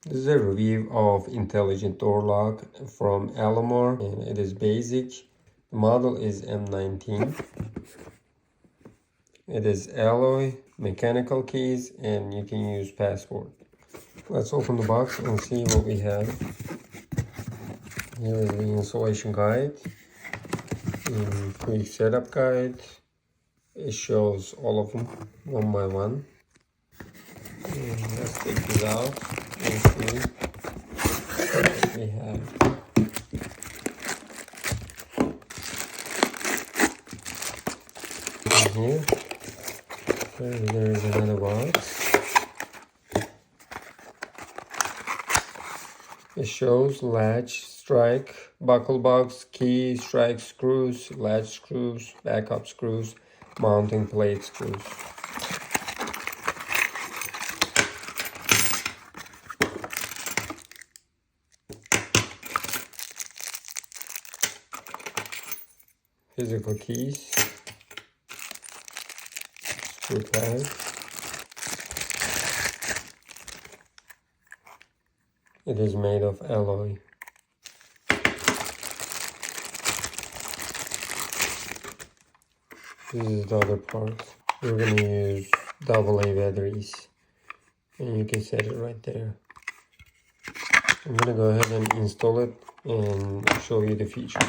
This is a review of intelligent door lock from ELAMOR, and it is basic. The model is M19. It is alloy, mechanical keys, and you can use password. Let's open the box and see what we have. Here is the installation guide, quick setup guide. It shows all of them one by one. And let's take this out and see what we have. Here, there is another box. It shows latch, strike, buckle box, key, strike screws, latch screws, backup screws, mounting plate screws. Physical keys, screw pad. It is made of alloy. This is the other part. We're going to use AA batteries, and you can set it right there. I'm going to go ahead and install it and show you the features.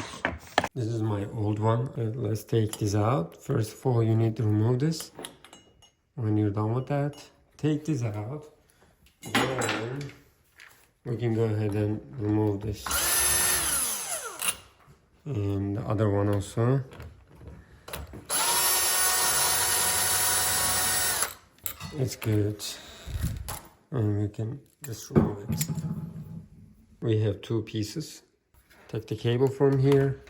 This is my old one. Let's take this out. First of all, you need to remove this. When you're done with that, take this out. Then we can go ahead and remove this. And the other one also. It's good. And we can just remove it. We have two pieces. Take the cable from here.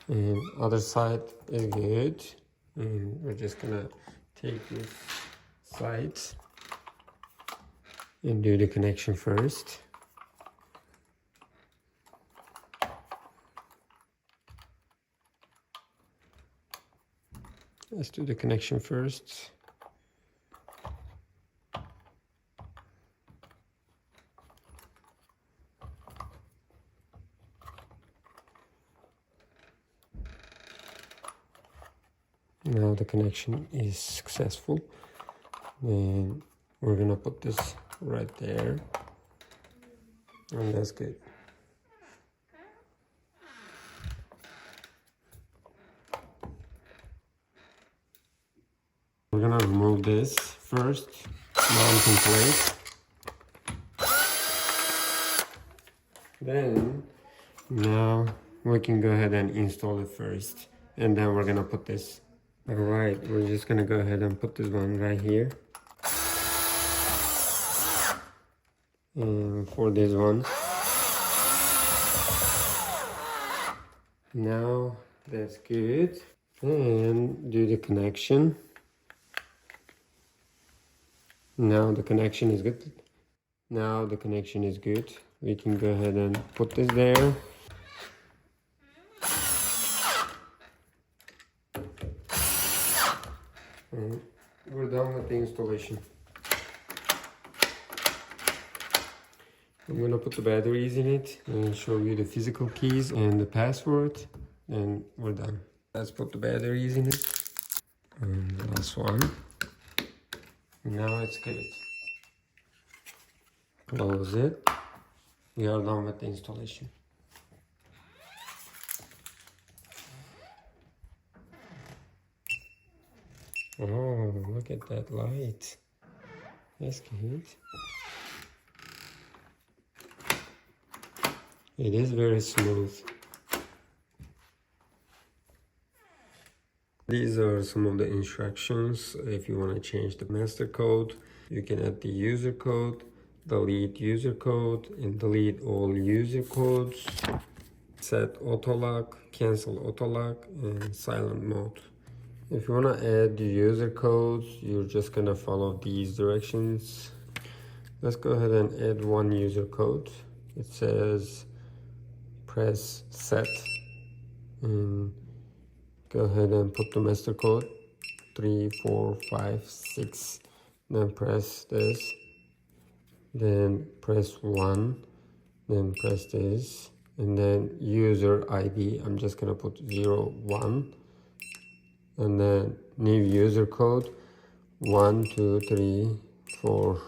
And other side is good. And we're just gonna take this side and do the connection first. Let's do the connection first. Now the connection is successful. Then we're gonna put this right there, and that's good. We're gonna remove this first, mounting plate. Then now we can go ahead and install it first, and then we're gonna put this. All right, we're just gonna go ahead and put this one right here. And for this one, now that's good. And do the connection. Now the connection is good. Now the connection is good. We can go ahead and put this there. And we're done with the installation. I'm gonna put the batteries in it and show you the physical keys and the password, and we're done. Let's put the batteries in it. And the last one. Now it's good. Close it. We are done with the installation. Oh, look at that light. That's good. It is very smooth. These are some of the instructions. If you want to change the master code, you can add the user code, delete user code, and delete all user codes. Set auto lock, cancel auto lock, and silent mode. If you want to add the user codes, you're just gonna follow these directions. Let's go ahead and add one user code. It says press set, and go ahead and put the master code 3, 4, 5, 6. Then press this then press 1, then press this, and then user ID, I'm just gonna put 01, and then new user code 1 2 3 4,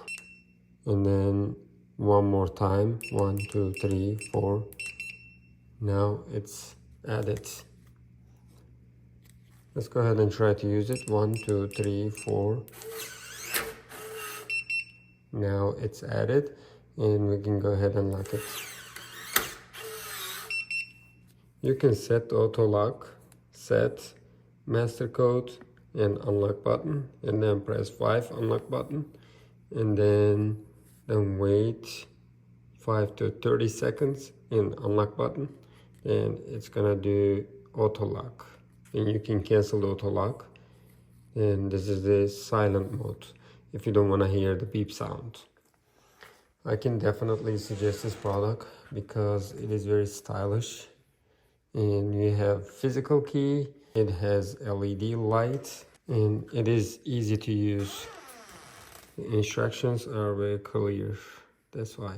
and then one more time 1 2 3 4. Now it's added. Let's go ahead and try to use it. 1 2 3 4. Now it's added, and we can go ahead and lock it. You can set auto lock, set master code and unlock button, and then press 5 unlock button, and then wait 5 to 30 seconds in unlock button, and it's gonna do auto lock, and you can cancel auto lock. And this is the silent mode if you don't want to hear the beep sound. I can definitely suggest this product because it is very stylish, and you have physical key, it has LED light, and it is easy to use. The instructions are very clear, that's why.